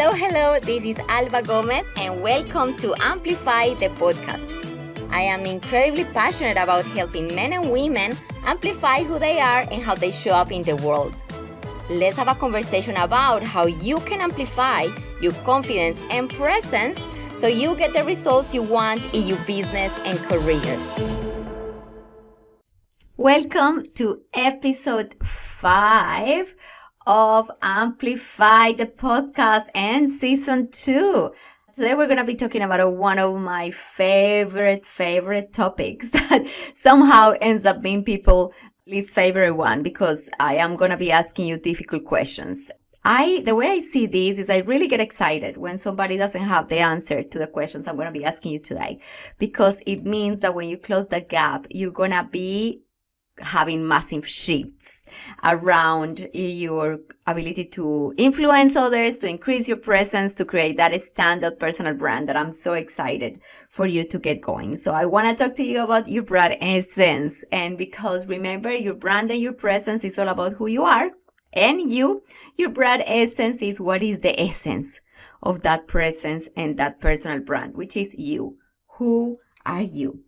Hello, this is Alba Gomez and welcome to Amplify the podcast. I am incredibly passionate about helping men and women amplify who they are and how they show up in the world. Let's have a conversation about how you can amplify your confidence and presence so you get the results you want in your business and career. Welcome to episode 5 of Amplify the podcast and season 2. Today we're going to be talking about one of my favorite topics that somehow ends up being people's least favorite one, because I am going to be asking you difficult questions. The way I see this is I really get excited when somebody doesn't have the answer to the questions I'm going to be asking you today, because it means that when you close the gap, you're going to be having massive shifts around your ability to influence others, to increase your presence, to create that standout personal brand that I'm so excited for you to get going. So I want to talk to you about your brand essence. And because remember, your brand and your presence is all about who you are, and your brand essence is what is the essence of that presence and that personal brand, which is you. Who are you?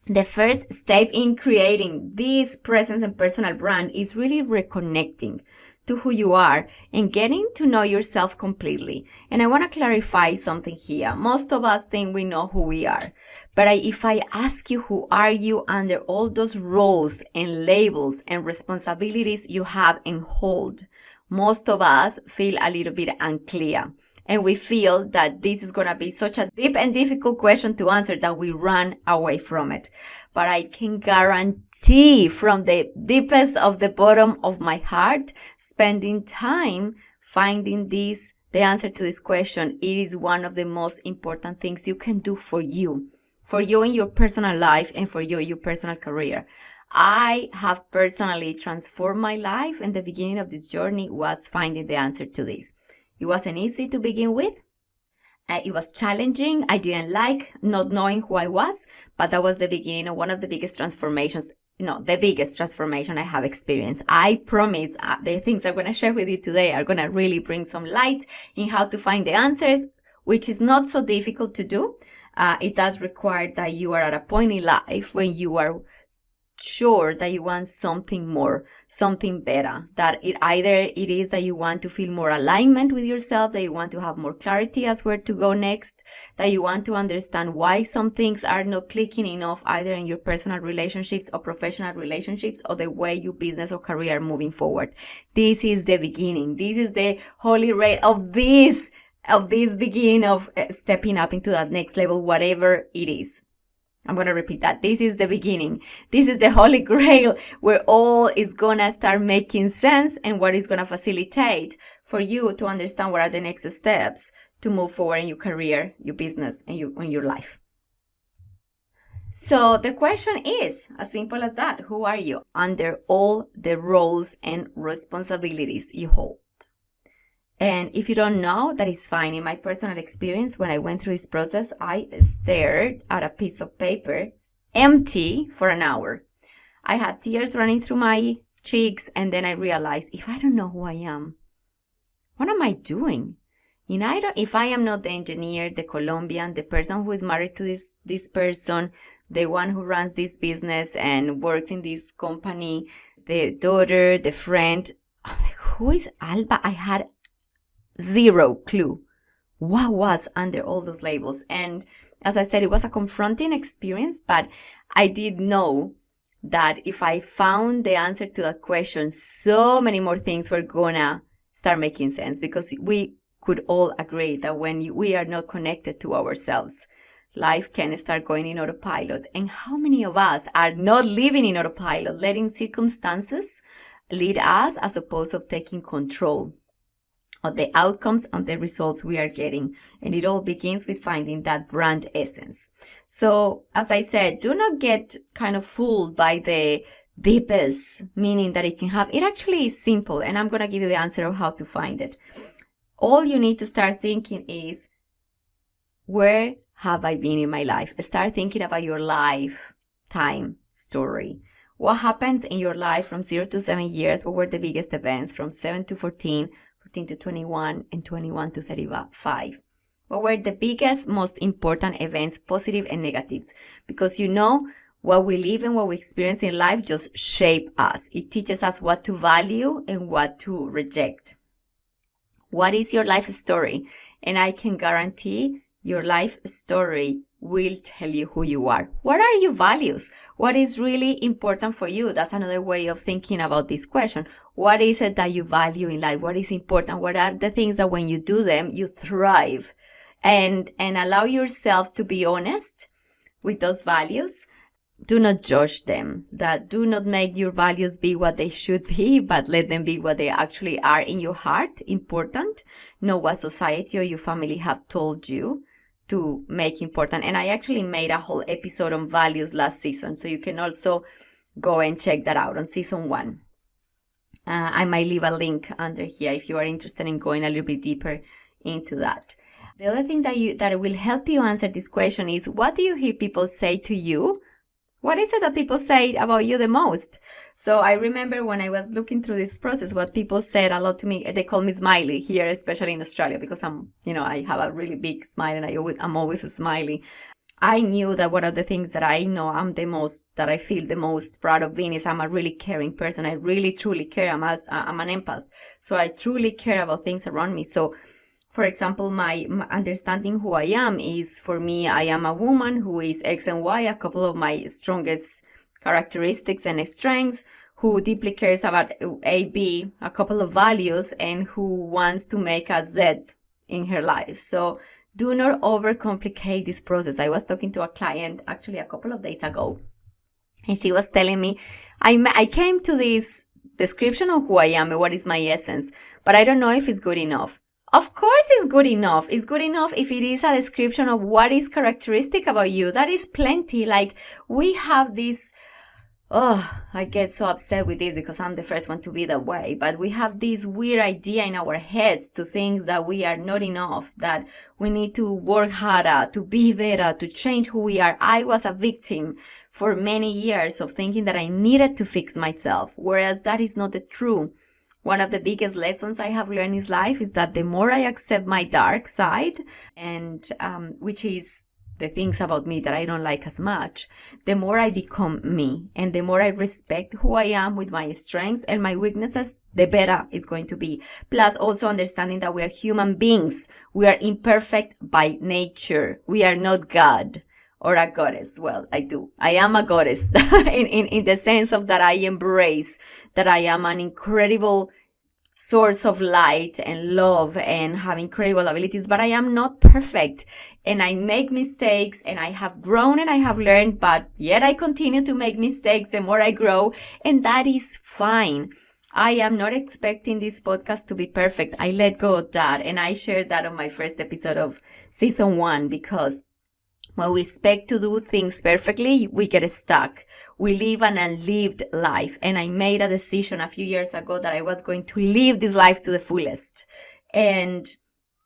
The first step in creating this presence and personal brand is really reconnecting to who you are and getting to know yourself completely. And I want to clarify something here. Most of us think we know who we are. But if I ask you who are you under all those roles and labels and responsibilities you have and hold, most of us feel a little bit unclear. And we feel that this is going to be such a deep and difficult question to answer that we run away from it. But I can guarantee from the deepest of the bottom of my heart, spending time finding the answer to this question, it is one of the most important things you can do for you in your personal life and for you in your personal career. I have personally transformed my life, and the beginning of this journey was finding the answer to this. It wasn't easy to begin with. It was challenging. I didn't like not knowing who I was, but that was the beginning of one of the biggest transformations, the biggest transformation I have experienced. I promise the things I'm going to share with you today are going to really bring some light in how to find the answers, which is not so difficult to do. It does require that you are at a point in life when you are sure that you want something more, something better, that it is that you want to feel more alignment with yourself, that you want to have more clarity as where to go next, that you want to understand why some things are not clicking enough either in your personal relationships or professional relationships or the way your business or career are moving forward. This is the beginning. This is the holy grail of this beginning of stepping up into that next level, whatever it is. I'm going to repeat that. This is the beginning. This is the holy grail where all is going to start making sense and what is going to facilitate for you to understand what are the next steps to move forward in your career, your business, and your life. So the question is as simple as that. Who are you under all the roles and responsibilities you hold? And if you don't know, that is fine. In my personal experience, when I went through this process, I stared at a piece of paper, empty, for an hour. I had tears running through my cheeks, and then I realized, if I don't know who I am, what am I doing? If I am not the engineer, the Colombian, the person who is married to this person, the one who runs this business and works in this company, the daughter, the friend, I'm like, who is Alba? I had zero clue what was under all those labels. And as I said, it was a confronting experience, but I did know that if I found the answer to that question, so many more things were gonna start making sense, because we could all agree that when we are not connected to ourselves, life can start going in autopilot. And how many of us are not living in autopilot, letting circumstances lead us as opposed to taking control of the outcomes and the results we are getting? And it all begins with finding that brand essence. So as I said, do not get kind of fooled by the deepest meaning that it can have. It actually is simple, and I'm going to give you the answer of how to find it. All you need to start thinking is, where have I been in my life? Start thinking about your lifetime story. What happens in your life from 0 to 7 years? What were the biggest events? From 7 to 14, 14 to 21, and 21 to 35. What were the biggest, most important events, positive and negatives? Because what we live and what we experience in life just shape us. It teaches us what to value and what to reject. What is your life story? And I can guarantee your life story will tell you who you are. What are your values? What is really important for you? That's another way of thinking about this question. What is it that you value in life? What is important? What are the things that when you do them, you thrive? And allow yourself to be honest with those values. Do not judge them. Do not make your values be what they should be, but let them be what they actually are in your heart. Important. Know what society or your family have told you to make important. And I actually made a whole episode on values last season, so you can also go and check that out on season 1. I might leave a link under here if you are interested in going a little bit deeper into that. The other thing that will help you answer this question is, what do you hear people say to you? What is it that people say about you the most? So I remember when I was looking through this process, what people said a lot to me, they call me Smiley here, especially in Australia, because I have a really big smile and I'm always a smiley. I knew that one of the things that I know that I feel the most proud of being is I'm a really caring person. I really, truly care. I'm an empath. So I truly care about things around me. So for example, my understanding who I am is, for me, I am a woman who is X and Y, a couple of my strongest characteristics and strengths, who deeply cares about A, B, a couple of values, and who wants to make a Z in her life. So do not overcomplicate this process. I was talking to a client actually a couple of days ago, and she was telling me, I came to this description of who I am and what is my essence, but I don't know if it's good enough. Of course it's good enough. It's good enough if it is a description of what is characteristic about you. That is plenty. Like, we have this, I get so upset with this because I'm the first one to be that way. But we have this weird idea in our heads to think that we are not enough, that we need to work harder, to be better, to change who we are. I was a victim for many years of thinking that I needed to fix myself, whereas that is not the truth. One of the biggest lessons I have learned in life is that the more I accept my dark side, and which is the things about me that I don't like as much, the more I become me. And the more I respect who I am with my strengths and my weaknesses, the better it's going to be. Plus also understanding that we are human beings. We are imperfect by nature. We are not God or a goddess. Well, I do. I am a goddess in the sense of that I embrace that I am an incredible source of light and love and have incredible abilities, but I am not perfect. And I make mistakes, and I have grown and I have learned, but yet I continue to make mistakes the more I grow, and that is fine. I am not expecting this podcast to be perfect. I let go of that, and I shared that on my first episode of season 1, because when we expect to do things perfectly, we get stuck. We live an unlived life. And I made a decision a few years ago that I was going to live this life to the fullest. And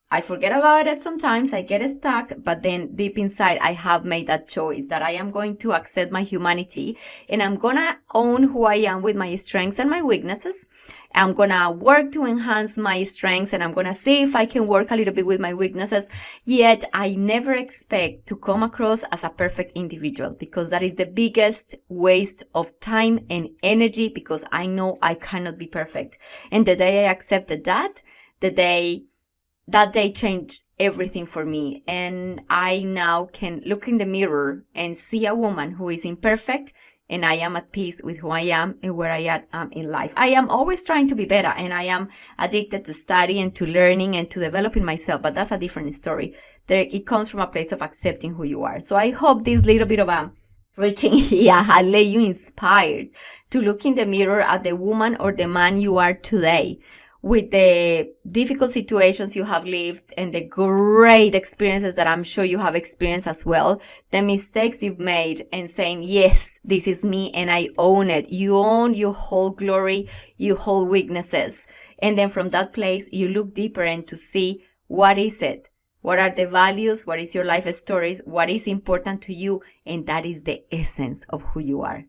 I forget about it sometimes. I get stuck. But then deep inside, I have made that choice that I am going to accept my humanity. And I'm going to own who I am with my strengths and my weaknesses. I'm going to work to enhance my strengths, and I'm going to see if I can work a little bit with my weaknesses. Yet I never expect to come across as a perfect individual, because that is the biggest waste of time and energy, because I know I cannot be perfect. And the day I accepted that, that day changed everything for me. And I now can look in the mirror and see a woman who is imperfect, and I am at peace with who I am and where I am in life. I am always trying to be better, and I am addicted to study and to learning and to developing myself, but that's a different story. It comes from a place of accepting who you are. So I hope this little bit of a preaching here has let you inspired to look in the mirror at the woman or the man you are today, with the difficult situations you have lived and the great experiences that I'm sure you have experienced as well, the mistakes you've made, and saying, yes, this is me and I own it. You own your whole glory, your whole weaknesses. And then from that place, you look deeper and to see, what is it? What are the values? What is your life stories? What is important to you? And that is the essence of who you are.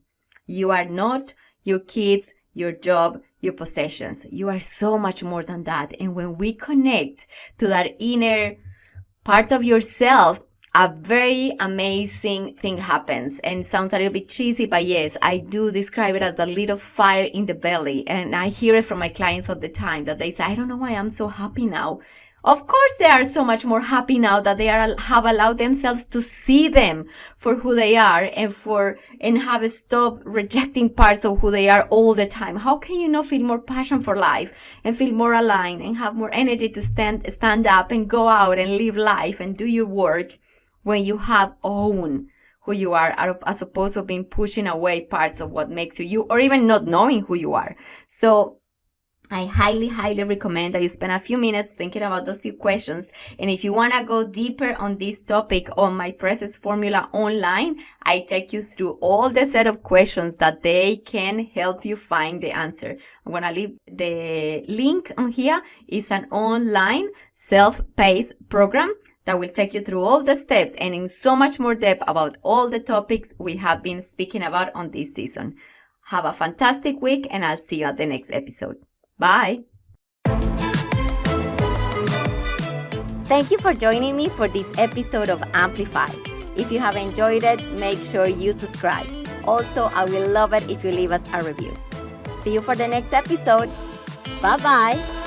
You are not your kids, your job, your possessions. You are so much more than that. And when we connect to that inner part of yourself, a very amazing thing happens. And sounds a little bit cheesy, but yes, I do describe it as a little fire in the belly. And I hear it from my clients all the time that they say, I don't know why I'm so happy now. Of course, they are so much more happy now that they have allowed themselves to see them for who they are and have stopped rejecting parts of who they are all the time. How can you not feel more passion for life and feel more aligned and have more energy to stand up and go out and live life and do your work when you have owned who you are, as opposed to being pushing away parts of what makes you or even not knowing who you are? So I highly, highly recommend that you spend a few minutes thinking about those few questions. And if you want to go deeper on this topic on my Process Formula online, I take you through all the set of questions that they can help you find the answer. I'm going to leave the link on here. It's an online self-paced program that will take you through all the steps and in so much more depth about all the topics we have been speaking about on this season. Have a fantastic week, and I'll see you at the next episode. Bye. Thank you for joining me for this episode of Amplify. If you have enjoyed it, make sure you subscribe. Also, I will love it if you leave us a review. See you for the next episode. Bye-bye.